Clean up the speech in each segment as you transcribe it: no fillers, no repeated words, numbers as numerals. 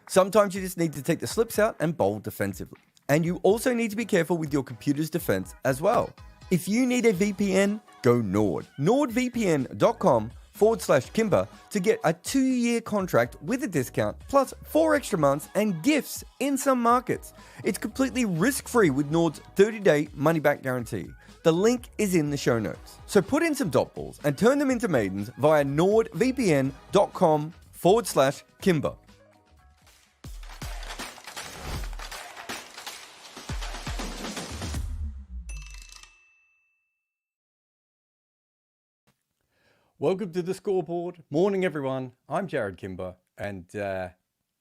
Sometimes you just need to take the slips out and bowl defensively. And you also need to be careful with your computer's defense as well. If you need a VPN, go Nord. NordVPN.com/Kimber to get a 2-year contract with a discount, plus 4 extra months and gifts in some markets. It's completely risk-free with Nord's 30-day money-back guarantee. The link is in the show notes. So put in some dot balls and turn them into maidens via NordVPN.com/Kimber. Welcome to the scoreboard. Morning, everyone. I'm Jared Kimber, and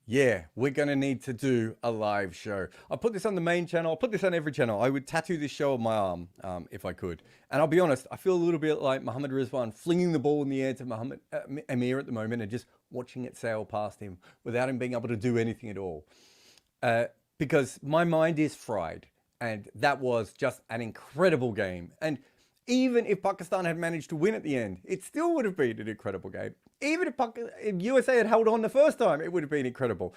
yeah, we're going to need to do a live show. I'll put this on the main channel. I'll put this on every channel. I would tattoo this show on my arm if I could. And I'll be honest, I feel a little bit like Mohammad Rizwan flinging the ball in the air to Mohammad Amir at the moment and just watching it sail past him without him being able to do anything at all. Because my mind is fried, and that was just an incredible game. And even if Pakistan had managed to win at the end, it still would have been an incredible game. Even if USA had held on the first time, it would have been incredible.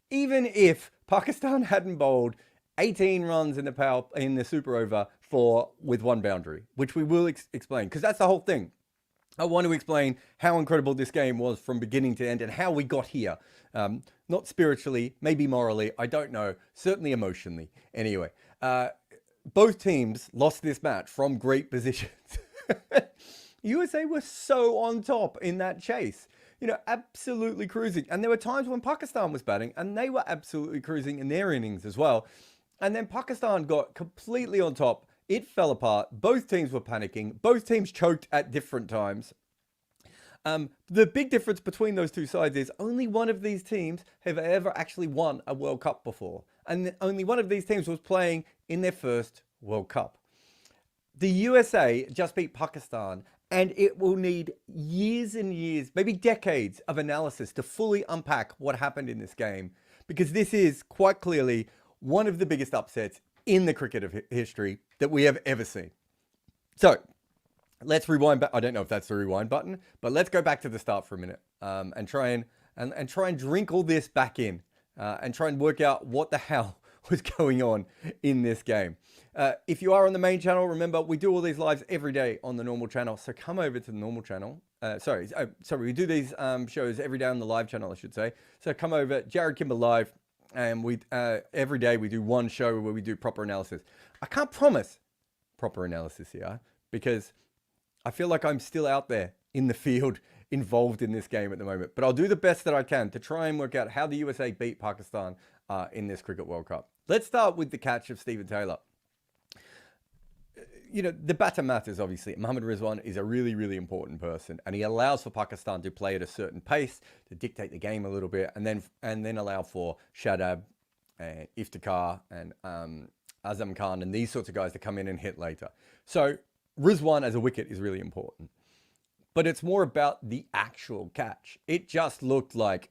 Even if Pakistan hadn't bowled 18 runs in the super over with one boundary, which we will explain, because that's the whole thing. I want to explain how incredible this game was from beginning to end and how we got here. Not spiritually, maybe morally, I don't know, certainly emotionally. Anyway, both teams lost this match from great positions. USA were so on top in that chase, absolutely cruising. And there were times when Pakistan was batting and they were absolutely cruising in their innings as well. And then Pakistan got completely on top. It fell apart. Both teams were panicking. Both teams choked at different times. The big difference between those two sides is only one of these teams have ever actually won a World Cup before. And only one of these teams was playing in their first World Cup. The USA just beat Pakistan, and it will need years and years, maybe decades of analysis to fully unpack what happened in this game, because this is quite clearly one of the biggest upsets in the cricket of history that we have ever seen. So let's rewind back. I don't know if that's the rewind button, but let's go back to the start for a minute and try and drink all this back in and try and work out what the hell was going on in this game. If you are on the main channel, remember we do all these lives every day on the normal channel. So come over to the normal channel. Sorry, we do these shows every day on the live channel, I should say. So come over, Jared Kimber Live, and we every day we do one show where we do proper analysis. I can't promise proper analysis here because I feel like I'm still out there in the field involved in this game at the moment. But I'll do the best that I can to try and work out how the USA beat Pakistan in this Cricket World Cup. Let's start with the catch of Stephen Taylor. The batter matters, obviously. Mohammad Rizwan is a really, really important person, and he allows for Pakistan to play at a certain pace, to dictate the game a little bit, and then allow for Shadab and Iftikhar and Azam Khan and these sorts of guys to come in and hit later. So Rizwan as a wicket is really important. But it's more about the actual catch. It just looked like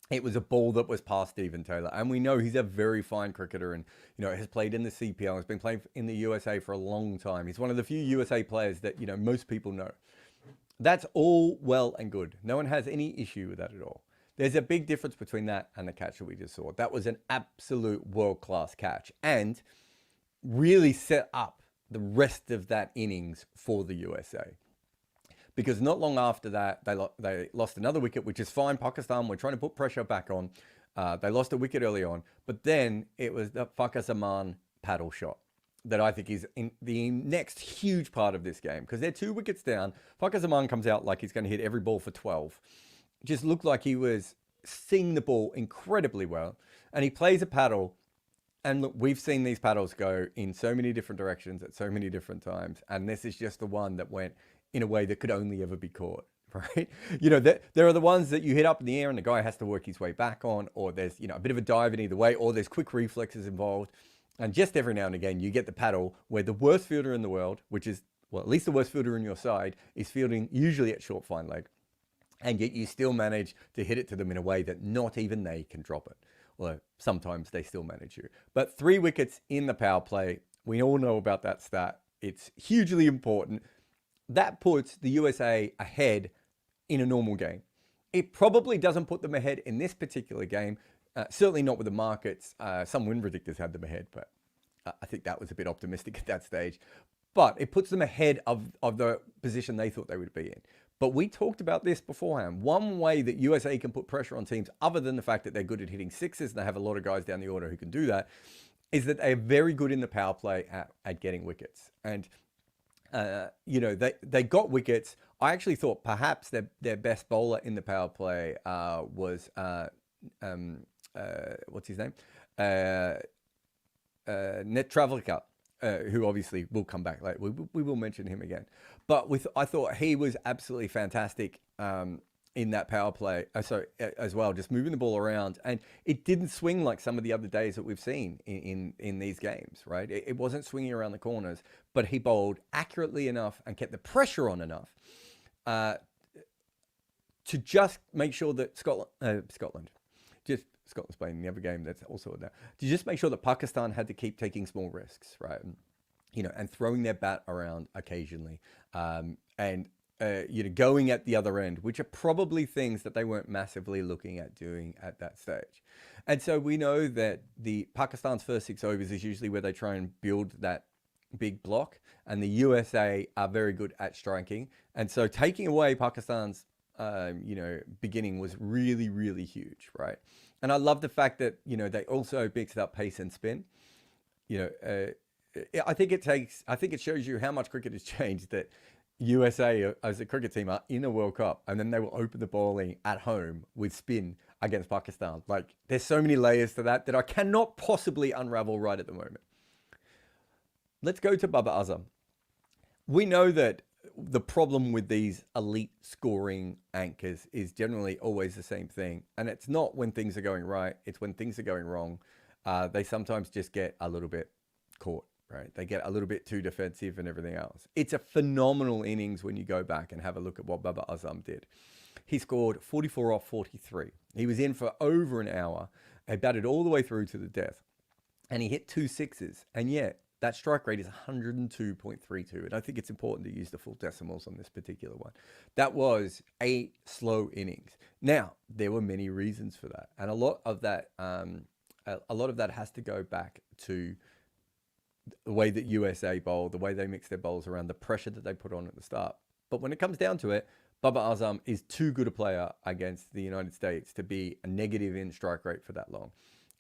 it was a ball that was past Stephen Taylor. And we know he's a very fine cricketer and, has played in the CPL. Has been playing in the USA for a long time. He's one of the few USA players that, most people know. That's all well and good. No one has any issue with that at all. There's a big difference between that and the catch that we just saw. That was an absolute world-class catch and really set up the rest of that innings for the USA. Because not long after that, they lost another wicket, which is fine. Pakistan, we're trying to put pressure back on. They lost a wicket early on. But then it was the Fakhar Zaman paddle shot that I think is in the next huge part of this game. Because they're 2 wickets down. Fakhar Zaman comes out like he's going to hit every ball for 12. Just looked like he was seeing the ball incredibly well. And he plays a paddle. And look, we've seen these paddles go in so many different directions at so many different times. And this is just the one that went in a way that could only ever be caught, right? There are the ones that you hit up in the air and the guy has to work his way back on, or there's, a bit of a dive in either way, or there's quick reflexes involved. And just every now and again, you get the paddle where the worst fielder in the world, which is, well, at least the worst fielder on your side, is fielding usually at short fine leg. And yet you still manage to hit it to them in a way that not even they can drop it. Well, sometimes they still manage you. But 3 wickets in the power play, we all know about that stat. It's hugely important. That puts the USA ahead in a normal game. It probably doesn't put them ahead in this particular game Certainly not with the markets. Some wind predictors had them ahead, but I think that was a bit optimistic at that stage. But it puts them ahead of the position they thought they would be in. But we talked about this beforehand. One way that USA can put pressure on teams, other than the fact that they're good at hitting sixes and they have a lot of guys down the order who can do that, is that they're very good in the power play at getting wickets. And, they got wickets. I actually thought perhaps their best bowler in the power play was, what's his name? Net Travelka. Who obviously will come back later. We will mention him again. But I thought he was absolutely fantastic in that power play as well, just moving the ball around. And it didn't swing like some of the other days that we've seen in these games, right? It wasn't swinging around the corners, but he bowled accurately enough and kept the pressure on enough to just make sure that Scotland's playing the other game. That's also there. To just make sure that Pakistan had to keep taking small risks, right? And throwing their bat around occasionally, and going at the other end, which are probably things that they weren't massively looking at doing at that stage. And so we know that the Pakistan's first 6 overs is usually where they try and build that big block, and the USA are very good at striking. And so taking away Pakistan's beginning was really, really huge, right? And I love the fact that, they also mixed up pace and spin. I think it shows you how much cricket has changed, that USA as a cricket team are in a World Cup and then they will open the bowling at home with spin against Pakistan. Like, there's so many layers to that I cannot possibly unravel right at the moment. Let's go to Babar Azam. We know that the problem with these elite scoring anchors is generally always the same thing. And it's not when things are going right, it's when things are going wrong. They sometimes just get a little bit caught, right? They get a little bit too defensive and everything else. It's a phenomenal innings when you go back and have a look at what Babar Azam did. He scored 44 off 43. He was in for over an hour. He batted all the way through to the death. And he hit 2 sixes. And yet, that strike rate is 102.32. And I think it's important to use the full decimals on this particular one. That was a slow innings. Now, there were many reasons for that. And a lot of that has to go back to the way that USA bowl, the way they mix their bowls around, the pressure that they put on at the start. But when it comes down to it, Babar Azam is too good a player against the United States to be a negative in strike rate for that long.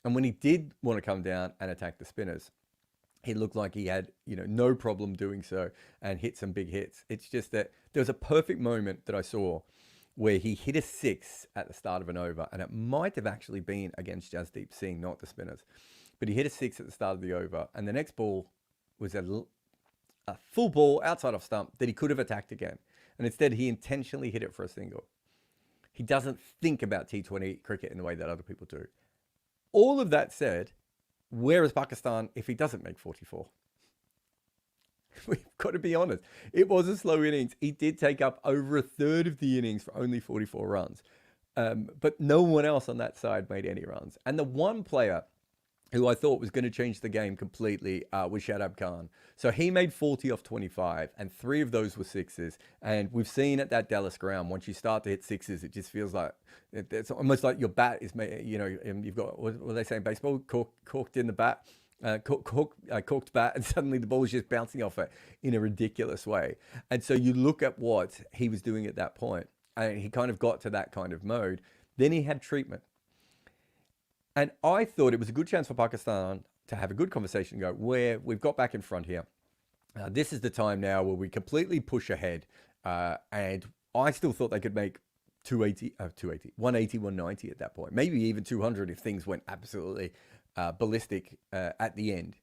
And when he did want to come down and attack the spinners, he looked like he had, no problem doing so and hit some big hits. It's just that there was a perfect moment that I saw where he hit a 6 at the start of an over, and it might have actually been against Jasdeep Singh, not the spinners. But he hit a 6 at the start of the over, and the next ball was a full ball outside off stump that he could have attacked again. And instead, he intentionally hit it for a single. He doesn't think about T20 cricket in the way that other people do. All of that said, where is Pakistan if he doesn't make 44? We've got to be honest. It was a slow innings. He did take up over a third of the innings for only 44 runs. But no one else on that side made any runs. And the one player who I thought was going to change the game completely was Shadab Khan. So he made 40 off 25, and 3 of those were sixes. And we've seen at that Dallas ground, once you start to hit sixes, it just feels like it's almost like your bat is, you've got, what do they say in baseball? Corked in the bat. Corked bat, and suddenly the ball is just bouncing off it in a ridiculous way. And so you look at what he was doing at that point, and he kind of got to that kind of mode. Then he had treatment. And I thought it was a good chance for Pakistan to have a good conversation, go, where we've got back in front here. This is the time now where we completely push ahead. And I still thought they could make 180, 190 at that point. Maybe even 200 if things went absolutely ballistic at the end.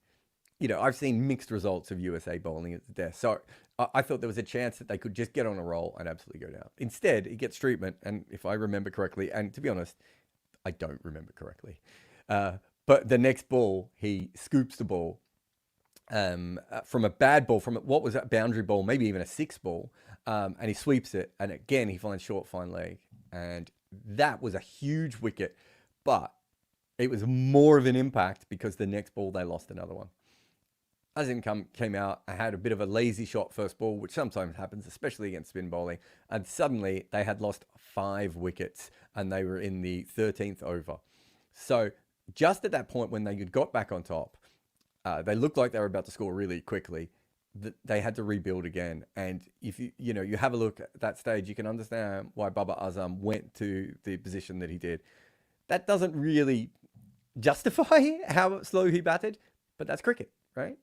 I've seen mixed results of USA bowling at the death. So I thought there was a chance that they could just get on a roll and absolutely go down. Instead, he gets treatment. And if I remember correctly, and to be honest, I don't remember correctly. But the next ball, he scoops the ball from a bad ball, from what was that boundary ball, maybe even a 6 ball, and he sweeps it. And again, he finds short, fine leg. And that was a huge wicket. But it was more of an impact because the next ball, they lost another one. Azim came out and had a bit of a lazy shot first ball, which sometimes happens, especially against spin bowling. And suddenly they had lost 5 wickets and they were in the 13th over. So just at that point when they got back on top, they looked like they were about to score really quickly. They had to rebuild again. And if you have a look at that stage, you can understand why Baba Azam went to the position that he did. That doesn't really justify how slow he batted, but that's cricket, right?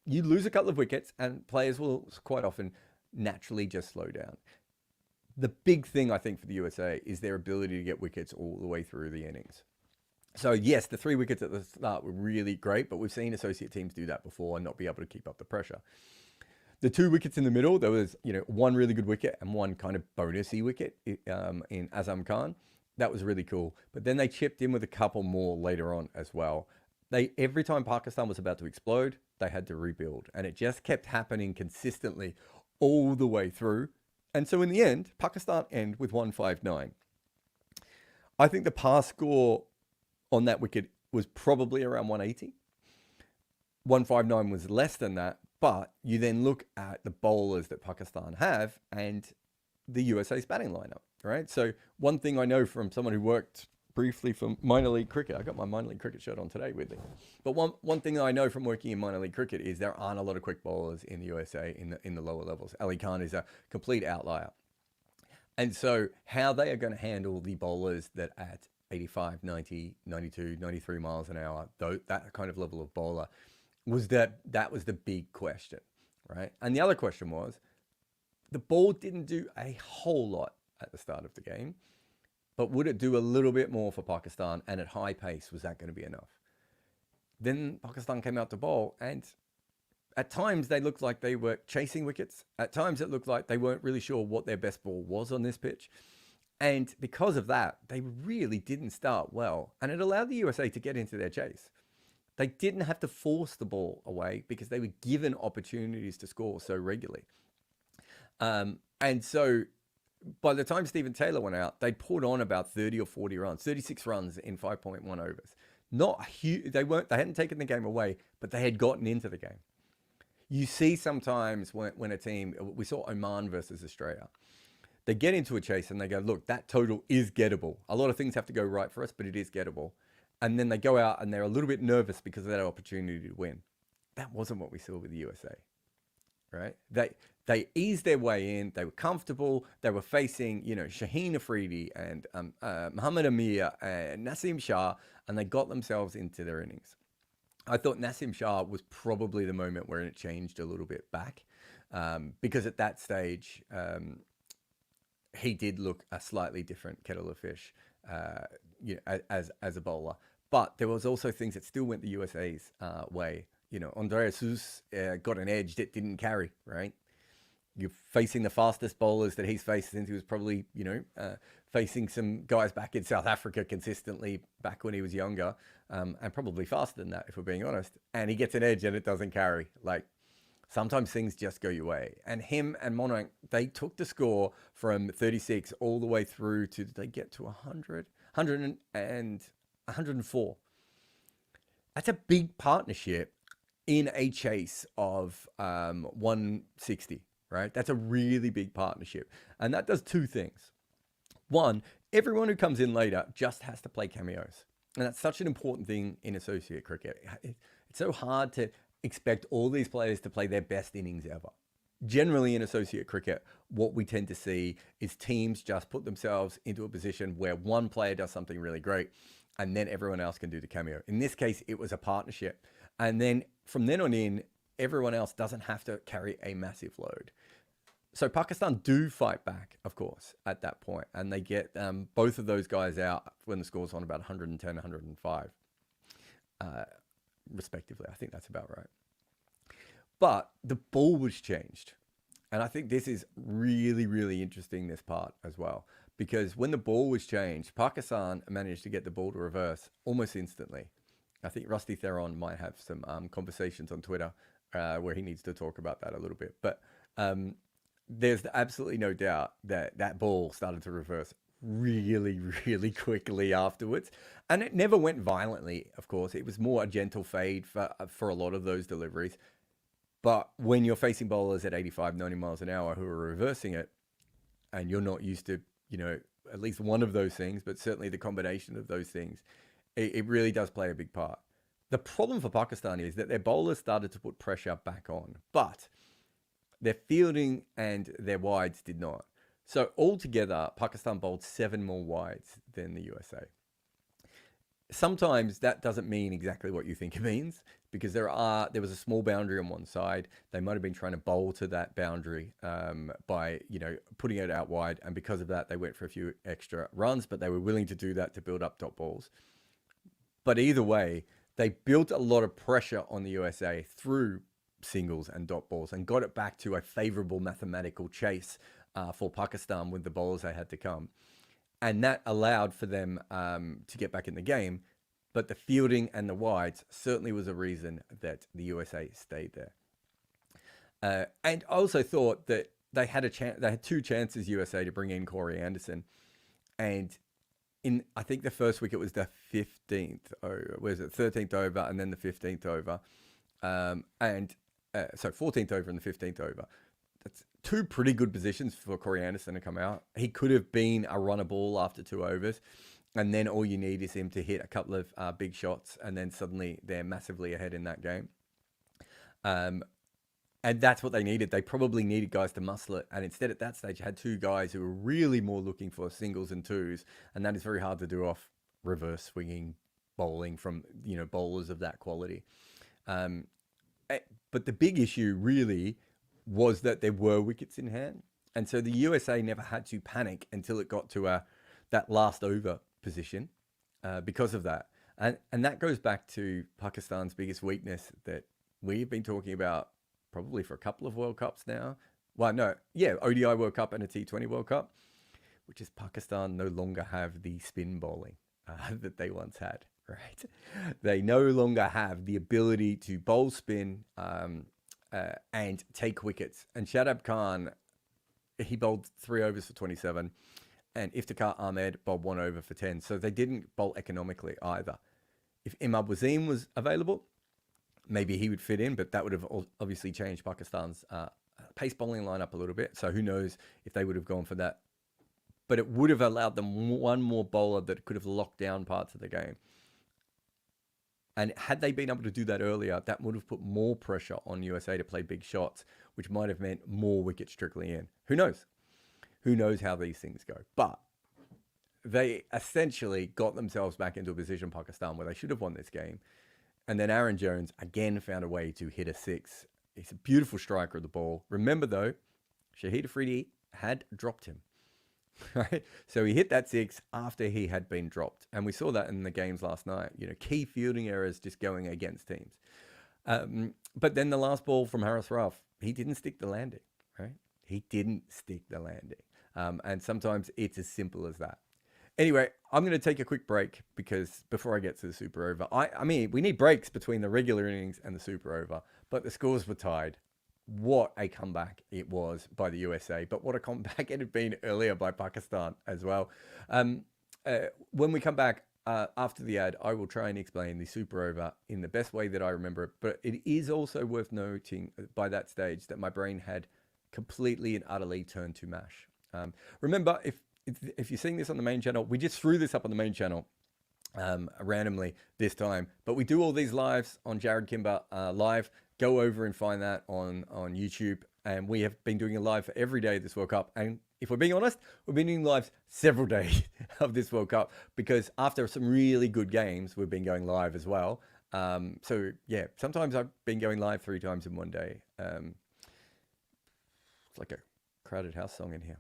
You lose a couple of wickets and players will quite often naturally just slow down. The big thing I think for the USA is their ability to get wickets all the way through the innings. So yes, the 3 wickets at the start were really great, but we've seen associate teams do that before and not be able to keep up the pressure. The 2 wickets in the middle, there was one really good wicket and one kind of bonusy wicket in Azam Khan. That was really cool. But then they chipped in with a couple more later on as well. Every time Pakistan was about to explode, they had to rebuild, and it just kept happening consistently all the way through. And so in the end, Pakistan end with 159. I think the pass score on that wicket was probably around 180. 159 was less than that, but you then look at the bowlers that Pakistan have and the USA's batting lineup, right? So one thing I know from someone who worked briefly for minor league cricket, I got my minor league cricket shirt on today with me. But one thing that I know from working in minor league cricket is there aren't a lot of quick bowlers in the USA in the lower levels. Ali Khan is a complete outlier. And so how they are going to handle the bowlers that at 85, 90, 92, 93 miles an hour, that kind of level of bowler, that was the big question, right? And the other question was, the ball didn't do a whole lot at the start of the game, but would it do a little bit more for Pakistan? And at high pace, was that going to be enough? Then Pakistan came out to bowl, and at times they looked like they were chasing wickets. At times it looked like they weren't really sure what their best ball was on this pitch. And because of that, they really didn't start well. And it allowed the USA to get into their chase. They didn't have to force the ball away because they were given opportunities to score so regularly. And so by the time Stephen Taylor went out, they'd put on about 30 or 40 runs, 36 runs in 5.1 overs. Not huge. They hadn't taken the game away, but they had gotten into the game. You see sometimes when a team, we saw Oman versus Australia, they get into a chase and they go, look, that total is gettable. A lot of things have to go right for us, but it is gettable. And then they go out and they're a little bit nervous because of that opportunity to win. That wasn't what we saw with the USA, right? They eased their way in. They were comfortable. They were facing, Shaheen Afridi and Muhammad Amir and Naseem Shah, and they got themselves into their innings. I thought Naseem Shah was probably the moment where it changed a little bit back, because at that stage, he did look a slightly different kettle of fish, as a bowler. But there was also things that still went the USA's way. Andreas Sues got an edge that didn't carry, right? You're facing the fastest bowlers that he's faced since he was probably, facing some guys back in South Africa consistently back when he was younger, and probably faster than that, if we're being honest. And he gets an edge and it doesn't carry. Like, sometimes things just go your way. And him and Monang, they took the score from 36 all the way through to, did they get to 100? 104. That's a big partnership in a chase of 160, right? That's a really big partnership. And that does 2 things. One, everyone who comes in later just has to play cameos. And that's such an important thing in associate cricket. It's so hard to expect all these players to play their best innings ever. Generally in associate cricket, what we tend to see is teams just put themselves into a position where one player does something really great and then everyone else can do the cameo. In this case, it was a partnership. And then from then on in, everyone else doesn't have to carry a massive load. So Pakistan do fight back, of course, at that point. And they get both of those guys out when the score's on about 110, 105, respectively. I think that's about right. But the ball was changed. And I think this is really, really interesting, this part as well. Because when the ball was changed, Pakistan managed to get the ball to reverse almost instantly. I think Rusty Theron might have some conversations on Twitter where he needs to talk about that a little bit. But there's absolutely no doubt that that ball started to reverse really, really quickly afterwards. And it never went violently, of course. It was more a gentle fade for a lot of those deliveries. But when you're facing bowlers at 85, 90 miles an hour who are reversing it, and you're not used to, at least one of those things, but certainly the combination of those things, It really does play a big part. The problem for Pakistan is that their bowlers started to put pressure back on, but their fielding and their wides did not. So altogether, Pakistan bowled 7 more wides than the USA. Sometimes that doesn't mean exactly what you think it means, because there was a small boundary on one side. They might have been trying to bowl to that boundary by putting it out wide, and because of that, they went for a few extra runs. But they were willing to do that to build up dot balls. But either way, they built a lot of pressure on the USA through singles and dot balls and got it back to a favorable mathematical chase for Pakistan with the bowlers they had to come. And that allowed for them to get back in the game. But the fielding and the wides certainly was a reason that the USA stayed there. And I also thought that they had a chance. They had 2 chances, USA, to bring in Corey Anderson. And I think the first wicket was the 15th over. Was it 13th over and then the 15th over? So 14th over and the 15th over. That's 2 pretty good positions for Corey Anderson to come out. He could have been a runner ball after 2 overs. And then all you need is him to hit a couple of big shots. And then suddenly they're massively ahead in that game. And that's what they needed. They probably needed guys to muscle it. And instead at that stage, you had 2 guys who were really more looking for singles and twos. And that is very hard to do off reverse swinging bowling from, bowlers of that quality. But the big issue really was that there were wickets in hand. And so the USA never had to panic until it got to that last over position because of that. And that goes back to Pakistan's biggest weakness that we've been talking about probably for a couple of World Cups now. Well, no, yeah, ODI World Cup and a T20 World Cup, which is Pakistan no longer have the spin bowling that they once had, right? They no longer have the ability to bowl spin and take wickets. And Shadab Khan, he bowled 3 overs for 27, and Iftikhar Ahmed bowled 1 over for 10. So they didn't bowl economically either. If Imad Wasim was available, maybe he would fit in, but that would have obviously changed Pakistan's pace bowling lineup a little bit. So who knows if they would have gone for that. But it would have allowed them one more bowler that could have locked down parts of the game. And had they been able to do that earlier, that would have put more pressure on USA to play big shots, which might have meant more wickets trickling in. Who knows? Who knows how these things go? But they essentially got themselves back into a position, Pakistan, where they should have won this game. And then Aaron Jones again found a way to hit a 6. He's a beautiful striker of the ball. Remember, though, Shahid Afridi had dropped him. Right? So he hit that 6 after he had been dropped. And we saw that in the games last night. Key fielding errors just going against teams. But then the last ball from Haris Rauf, he didn't stick the landing, right? He didn't stick the landing. And sometimes it's as simple as that. Anyway, I'm going to take a quick break because before I get to the super over, I mean, we need breaks between the regular innings and the super over, but the scores were tied. What a comeback it was by the USA, but what a comeback it had been earlier by Pakistan as well. When we come back after the ad, I will try and explain the super over in the best way that I remember it, but it is also worth noting by that stage that my brain had completely and utterly turned to mash. Remember, if you're seeing this on the main channel, we just threw this up on the main channel randomly this time, but we do all these lives on Jarrod Kimber live. Go over and find that on YouTube, and we have been doing a live for every day of this World Cup. And if we're being honest, we've been doing lives several days of this World Cup because after some really good games, we've been going live as well. So yeah, sometimes I've been going live 3 times in one day. It's like a Crowded House song in here.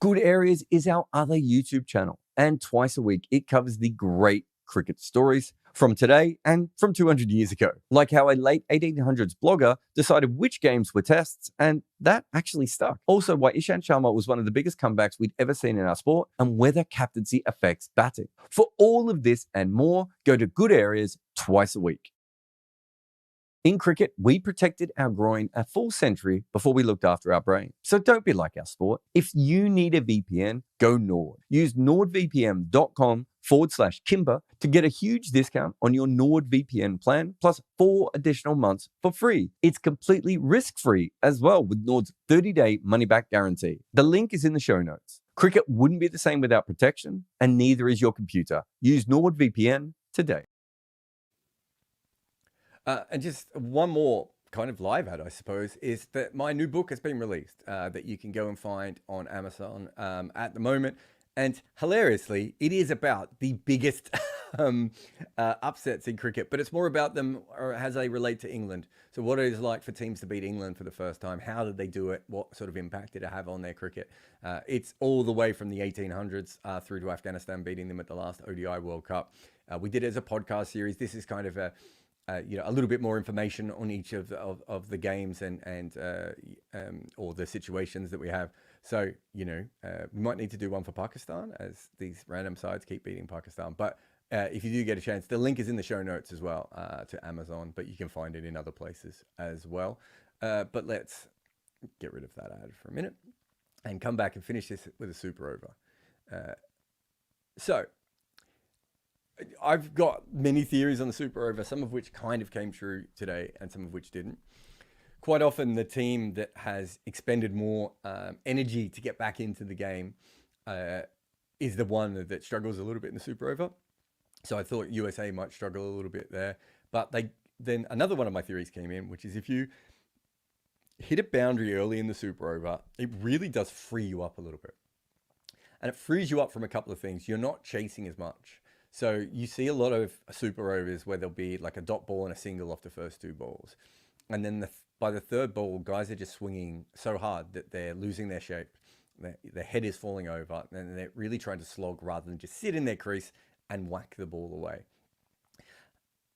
Good Areas is our other YouTube channel, and twice a week it covers the great cricket stories from today and from 200 years ago, like how a late 1800s blogger decided which games were tests, and that actually stuck. Also, why Ishant Sharma was one of the biggest comebacks we'd ever seen in our sport, and whether captaincy affects batting. For all of this and more, go to Good Areas twice a week. In cricket, we protected our groin a full century before we looked after our brain. So don't be like our sport. If you need a VPN, go Nord. Use nordvpn.com/Kimber to get a huge discount on your NordVPN plan, plus 4 additional months for free. It's completely risk-free as well with Nord's 30-day money-back guarantee. The link is in the show notes. Cricket wouldn't be the same without protection, and neither is your computer. Use NordVPN today. And just one more kind of live ad, I suppose, is that my new book has been released that you can go and find on Amazon at the moment. And hilariously, it is about the biggest upsets in cricket, but it's more about them or as they relate to England. So, what it is like for teams to beat England for the first time, how did they do it, what sort of impact did it have on their cricket? It's all the way from the 1800s through to Afghanistan beating them at the last ODI World Cup. We did it as a podcast series. This is kind of a a little bit more information on each of the games and or the situations that we have. So, we might need to do one for Pakistan as these random sides keep beating Pakistan. But if you do get a chance, the link is in the show notes as well to Amazon, but you can find it in other places as well. But let's get rid of that ad for a minute and come back and finish this with a super over. So, I've got many theories on the super over, some of which kind of came true today and some of which didn't. Quite often, the team that has expended more energy to get back into the game is the one that struggles a little bit in the super over. So I thought USA might struggle a little bit there. But then another one of my theories came in, which is if you hit a boundary early in the super over, it really does free you up a little bit. And it frees you up from a couple of things. You're not chasing as much. So you see a lot of super overs where there'll be like a dot ball and a single off the first two balls. And then by the third ball, guys are just swinging so hard that they're losing their shape. Their head is falling over and they're really trying to slog rather than just sit in their crease and whack the ball away.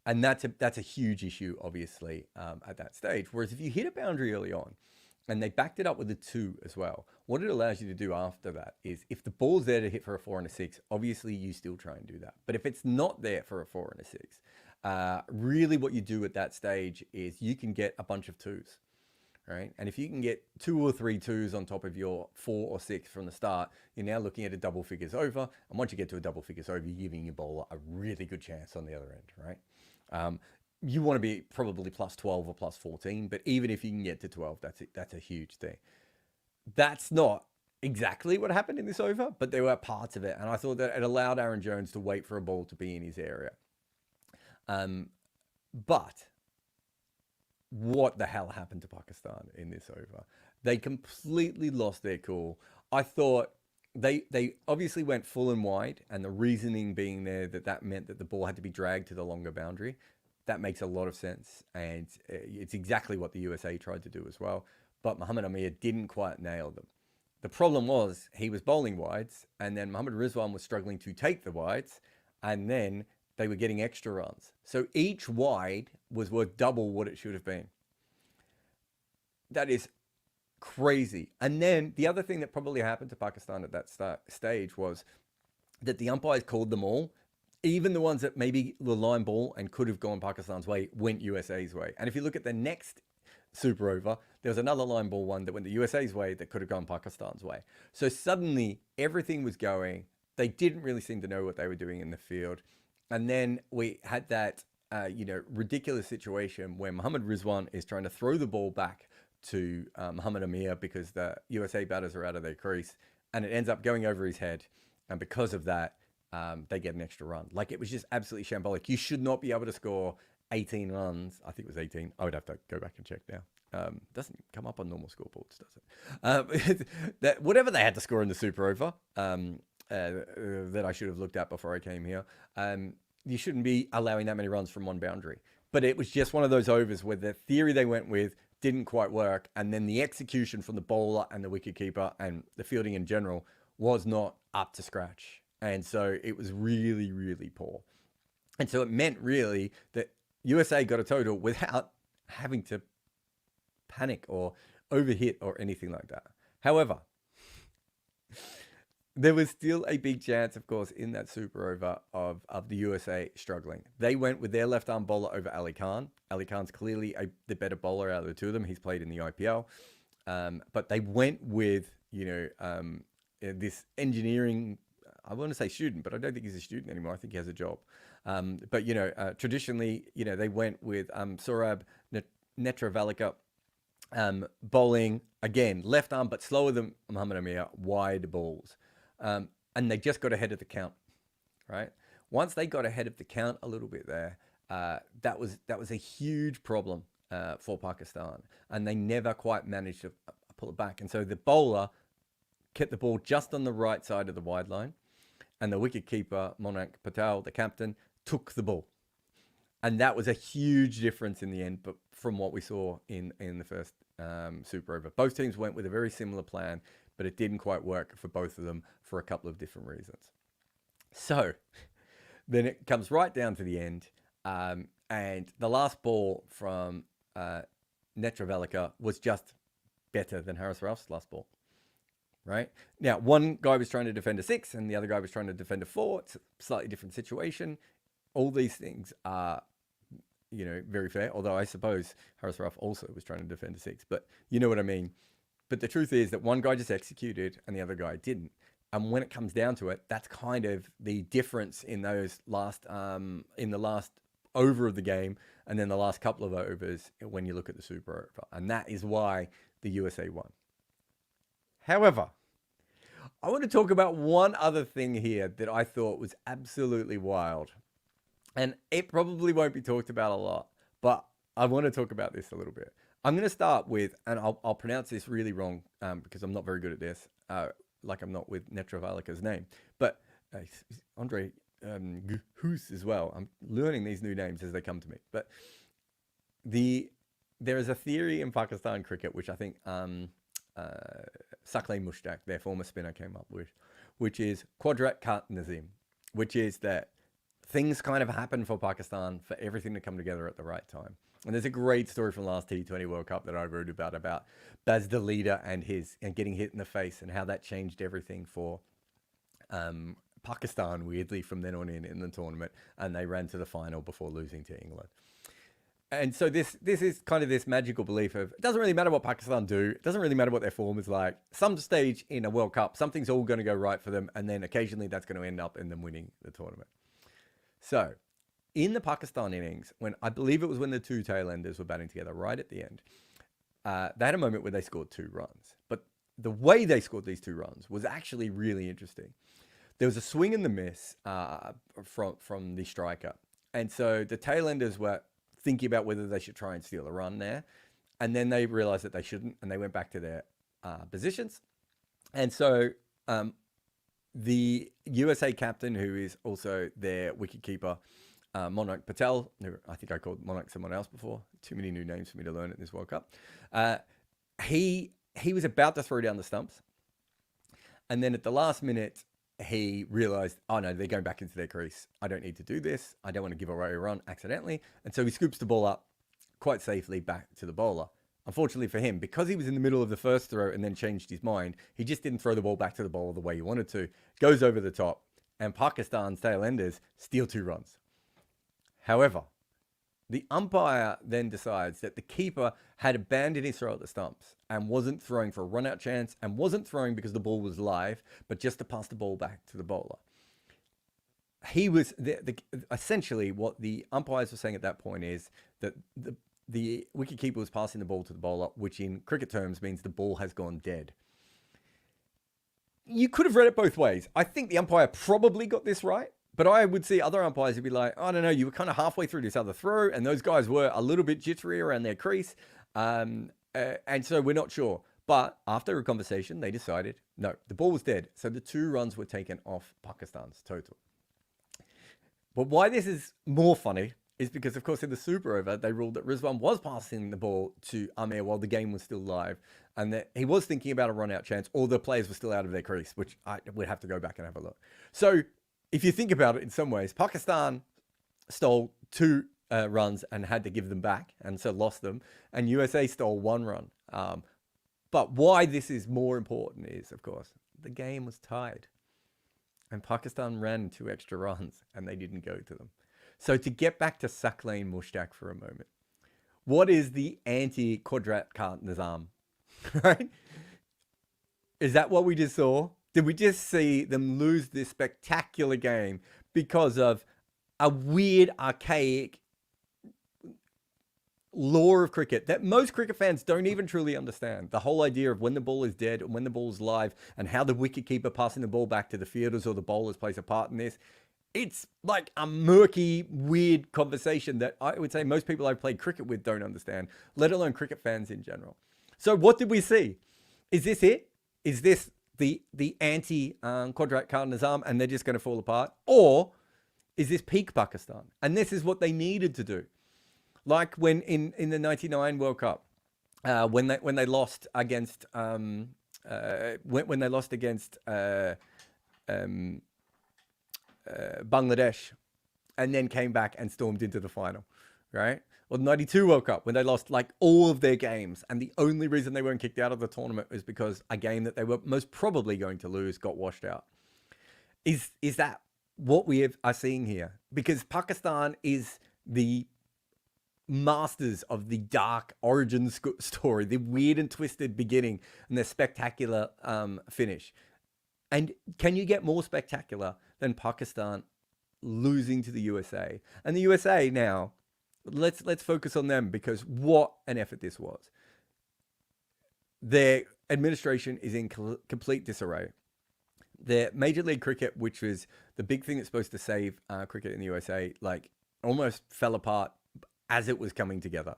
And that's a huge issue, obviously, at that stage. Whereas if you hit a boundary early on, and they backed it up with a 2 as well, what it allows you to do after that is if the ball's there to hit for a 4 and a 6, obviously you still try and do that. But if it's not there for a 4 and a 6, really what you do at that stage is you can get a bunch of 2s, right? And if you can get 2 or 3 2s on top of your 4 or 6 from the start, you're now looking at a double figures over. And once you get to a double figures over, you're giving your bowler a really good chance on the other end, right? You want to be probably plus 12 or plus 14, but even if you can get to 12, that's a huge thing. That's not exactly what happened in this over, but there were parts of it, and I thought that it allowed Aaron Jones to wait for a ball to be in his area. But what the hell happened to Pakistan in this over? They completely lost their cool. I thought they obviously went full and wide, and the reasoning being there that meant that the ball had to be dragged to the longer boundary. That makes a lot of sense, and it's exactly what the USA tried to do as well. But Mohammad Amir didn't quite nail them. The problem was he was bowling wides, and then Mohammad Rizwan was struggling to take the wides, and then they were getting extra runs. So each wide was worth double what it should have been. That is crazy. And then the other thing that probably happened to Pakistan at that stage was that the umpires called them all. Even the ones that maybe the line ball and could have gone Pakistan's way went USA's way. And if you look at the next super over, there was another line ball one that went the USA's way that could have gone Pakistan's way. So suddenly everything was going. They didn't really seem to know what they were doing in the field. And then we had that, ridiculous situation where Mohammad Rizwan is trying to throw the ball back to Mohammad Amir because the USA batters are out of their crease, and it ends up going over his head. And because of that, they get an extra run. Like, it was just absolutely shambolic. You should not be able to score 18 runs. I think it was 18. I would have to go back and check now. Doesn't come up on normal scoreboards, does it? Whatever they had to score in the super over, that I should have looked at before I came here, you shouldn't be allowing that many runs from one boundary. But it was just one of those overs where the theory they went with didn't quite work, and then the execution from the bowler and the wicketkeeper and the fielding in general was not up to scratch. And so it was really, really poor. And so it meant really that USA got a total without having to panic or overhit or anything like that. However, there was still a big chance, of course, in that super over of the USA struggling. They went with their left arm bowler over Ali Khan. Ali Khan's clearly the better bowler out of the two of them. He's played in the IPL. But they went with, this engineering, I want to say student, but I don't think he's a student anymore. I think he has a job. But traditionally, they went with Saurabh Netravalika, bowling, again, left arm, but slower than Mohammad Amir, wide balls. And they just got ahead of the count, right? Once they got ahead of the count a little bit there, that was a huge problem for Pakistan, and they never quite managed to pull it back. And so the bowler kept the ball just on the right side of the wide line, and the wicketkeeper, Monak Patel, the captain, took the ball. And that was a huge difference in the end, but from what we saw in the first Super Over. Both teams went with a very similar plan, but it didn't quite work for both of them for a couple of different reasons. So then it comes right down to the end, and the last ball from Netravalika was just better than Haris Rauf's last ball. Right? Now, one guy was trying to defend a 6 and the other guy was trying to defend a 4. It's a slightly different situation. All these things are, very fair. Although I suppose Haris Rauf also was trying to defend a 6. But you know what I mean. But the truth is that one guy just executed and the other guy didn't. And when it comes down to it, that's kind of the difference in those last, in the last over of the game and then the last couple of overs when you look at the Super Over. And that is why the USA won. However, I want to talk about one other thing here that I thought was absolutely wild. And it probably won't be talked about a lot, but I want to talk about this a little bit. I'm going to start with, and I'll pronounce this really wrong because I'm not very good at this, like I'm not with Netravalika's name. But Andre Guhus as well. I'm learning these new names as they come to me. But there is a theory in Pakistan cricket, which I think Saqlain Mushtaq, their former spinner, came up with, which is Qudrat Kat Nazim, which is that things kind of happen for Pakistan for everything to come together at the right time. And there's a great story from last T20 World Cup that I wrote about Baz the leader and getting hit in the face and how that changed everything for Pakistan, weirdly, from then on in the tournament. And they ran to the final before losing to England. And so this is kind of this magical belief of it doesn't really matter what Pakistan do. It doesn't really matter what their form is like. Some stage in a World Cup, something's all going to go right for them. And then occasionally that's going to end up in them winning the tournament. So in the Pakistan innings, when I believe it was when the two tailenders were batting together right at the end, they had a moment where they scored 2 runs. But the way they scored these 2 runs was actually really interesting. There was a swing and the miss from the striker. And so the tailenders were thinking about whether they should try and steal a run there. And then they realized that they shouldn't, and they went back to their positions. And so the USA captain, who is also their wicketkeeper, Monak Patel, who I think I called Monak someone else before. Too many new names for me to learn at this World Cup. He was about to throw down the stumps. And then at the last minute, he realized, oh no, they're going back into their crease. I don't need to do this. I don't want to give away a run accidentally. And so he scoops the ball up quite safely back to the bowler. Unfortunately for him, because he was in the middle of the first throw and then changed his mind, he just didn't throw the ball back to the bowler the way he wanted to. Goes over the top, and Pakistan's tailenders steal 2 runs. However, the umpire then decides that the keeper had abandoned his throw at the stumps and wasn't throwing for a run-out chance and wasn't throwing because the ball was live, but just to pass the ball back to the bowler. He was essentially what the umpires were saying at that point is that the wicketkeeper was passing the ball to the bowler, which in cricket terms means the ball has gone dead. You could have read it both ways. I think the umpire probably got this right. But I would see other umpires who'd be like, I don't know, you were kind of halfway through this other throw, and those guys were a little bit jittery around their crease. And so we're not sure. But after a conversation, they decided, no, the ball was dead. So the 2 runs were taken off Pakistan's total. But why this is more funny is because, of course, in the Super Over, they ruled that Rizwan was passing the ball to Amir while the game was still live, and that he was thinking about a run-out chance, or the players were still out of their crease, which I would have to go back and have a look. So if you think about it in some ways, Pakistan stole 2 runs and had to give them back, and so lost them, and USA stole 1 run. But why this is more important is, of course, the game was tied. And Pakistan ran 2 extra runs, and they didn't go to them. So to get back to Saqlain Mushtaq for a moment, what is the anti-Qudrat Kat Nizam? Right? Is that what we just saw? Did we just see them lose this spectacular game because of a weird, archaic law of cricket that most cricket fans don't even truly understand? The whole idea of when the ball is dead and when the ball is live and how the wicketkeeper passing the ball back to the fielders or the bowlers plays a part in this. It's like a murky, weird conversation that I would say most people I've played cricket with don't understand, let alone cricket fans in general. So what did we see? Is this it? Is this the anti Quadrat Khan Nizam and they're just going to fall apart? Or is this peak Pakistan? And this is what they needed to do. Like when in the '99 World Cup, when they lost against when they lost against Bangladesh, and then came back and stormed into the final, right? Or the '92 World Cup when they lost like all of their games, and the only reason they weren't kicked out of the tournament was because a game that they were most probably going to lose got washed out. Is that what we are seeing here? Because Pakistan is the masters of the dark origin story, the weird and twisted beginning and the spectacular finish. And can you get more spectacular than Pakistan losing to the USA? And the USA now, let's focus on them, because what an effort this was. Their administration is in complete disarray. Their Major League Cricket, which was the big thing that's supposed to save cricket in the USA, like almost fell apart as it was coming together.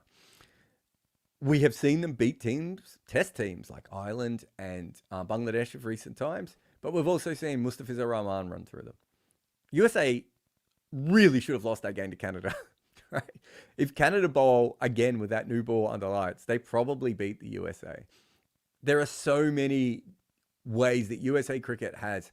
We have seen them beat teams, test teams like Ireland and Bangladesh of recent times, but we've also seen Mustafizur Rahman run through them. USA really should have lost that game to Canada. Right? If Canada bowl again with that new ball under lights, they probably beat the USA. There are so many ways that USA cricket has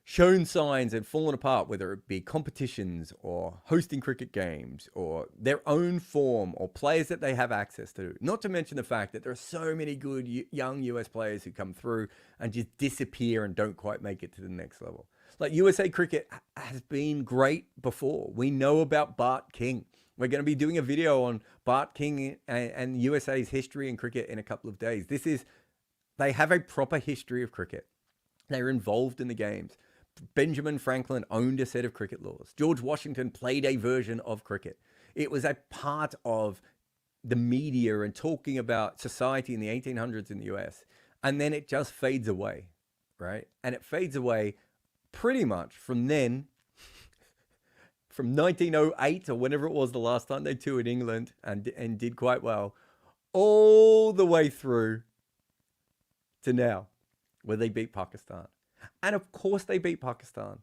shown signs and fallen apart, whether it be competitions or hosting cricket games or their own form or players that they have access to. Not to mention the fact that there are so many good young US players who come through and just disappear and don't quite make it to the next level. Like USA cricket has been great before. We know about Bart King. We're going to be doing a video on Bart King and USA's history in cricket in a couple of days. They have a proper history of cricket. They're involved in the games. Benjamin Franklin owned a set of cricket laws. George Washington played a version of cricket. It was a part of the media and talking about society in the 1800s in the US. And then it just fades away, right? And it fades away pretty much from then, from 1908 or whenever it was the last time they toured England and did quite well, all the way through to now, where they beat Pakistan. And of course they beat Pakistan,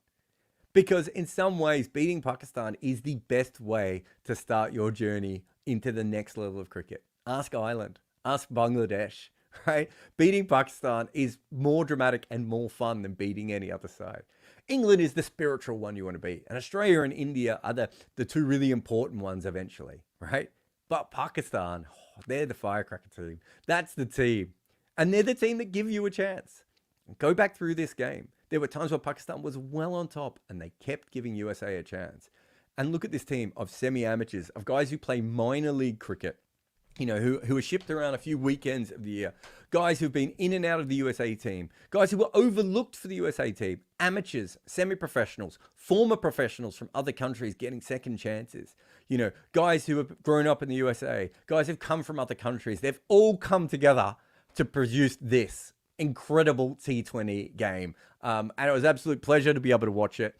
because in some ways beating Pakistan is the best way to start your journey into the next level of cricket. Ask Ireland, ask Bangladesh, right? Beating Pakistan is more dramatic and more fun than beating any other side. England is the spiritual one you want to beat, and Australia and India are the two really important ones eventually, right? But Pakistan, they're the firecracker team. That's the team. And they're the team that give you a chance. Go back through this game. There were times where Pakistan was well on top and they kept giving USA a chance. And look at this team of semi-amateurs, of guys who play minor league cricket, you know, who are shipped around a few weekends of the year, guys who've been in and out of the USA team, guys who were overlooked for the USA team, amateurs, semi-professionals, former professionals from other countries getting second chances, you know, guys who have grown up in the USA, guys who've come from other countries. They've all come together to produce this incredible T20 game. And it was an absolute pleasure to be able to watch it.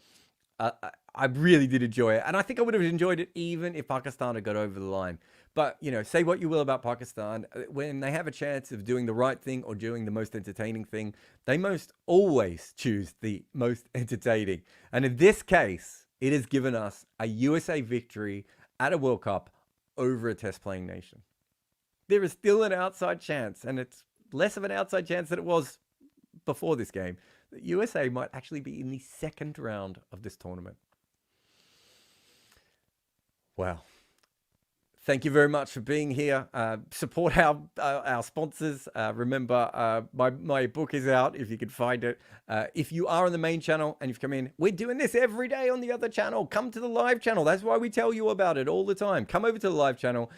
I really did enjoy it. And I think I would have enjoyed it even if Pakistan had got over the line. But, you know, say what you will about Pakistan, when they have a chance of doing the right thing or doing the most entertaining thing, they most always choose the most entertaining. And in this case, it has given us a USA victory at a World Cup over a test playing nation. There is still an outside chance, and it's less of an outside chance than it was before this game, that USA might actually be in the second round of this tournament. Wow. Thank you very much for being here. Support our sponsors. Remember, my book is out if you can find it. If you are on the main channel and you've come in, we're doing this every day on the other channel. Come to the live channel. That's why we tell you about it all the time. Come over to the live channel.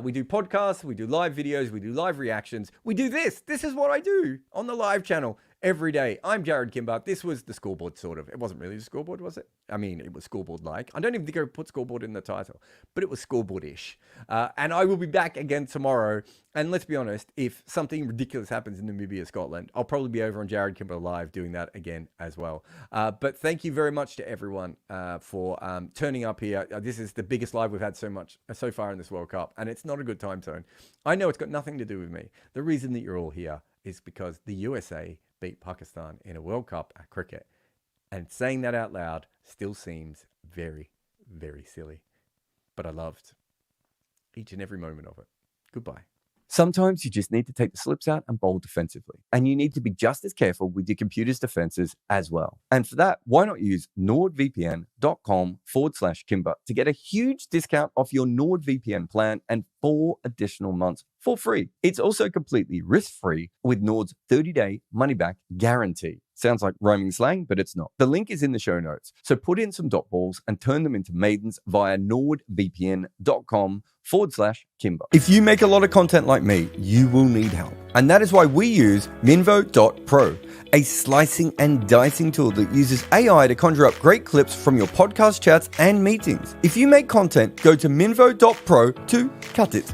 We do podcasts, we do live videos, we do live reactions. We do this. This is what I do on the live channel. every day. I'm Jared Kimber. This was the scoreboard, sort of. It wasn't really the scoreboard, was it? I mean, it was scoreboard-like. I don't even think I put scoreboard in the title, but it was scoreboard-ish. And I will be back again tomorrow. And let's be honest, if something ridiculous happens in Namibia, Scotland, I'll probably be over on Jared Kimber Live doing that again as well. But thank you very much to everyone for turning up here. This is the biggest live we've had so far in this World Cup, and it's not a good time zone. I know it's got nothing to do with me. The reason that you're all here is because the USA beat Pakistan in a World Cup at cricket. And saying that out loud still seems very, very silly. But I loved each and every moment of it. Goodbye. Sometimes you just need to take the slips out and bowl defensively. And you need to be just as careful with your computer's defenses as well. And for that, why not use nordvpn.com/Kimber to get a huge discount off your NordVPN plan and 4 additional months for free. It's also completely risk-free with Nord's 30-day money-back guarantee. Sounds like roaming slang, but it's not. The link is in the show notes. So put in some dot balls and turn them into maidens via nordvpn.com/Kimber. If you make a lot of content like me, you will need help. And that is why we use Minvo.pro, a slicing and dicing tool that uses AI to conjure up great clips from your podcast chats and meetings. If you make content, go to Minvo.pro to cut it.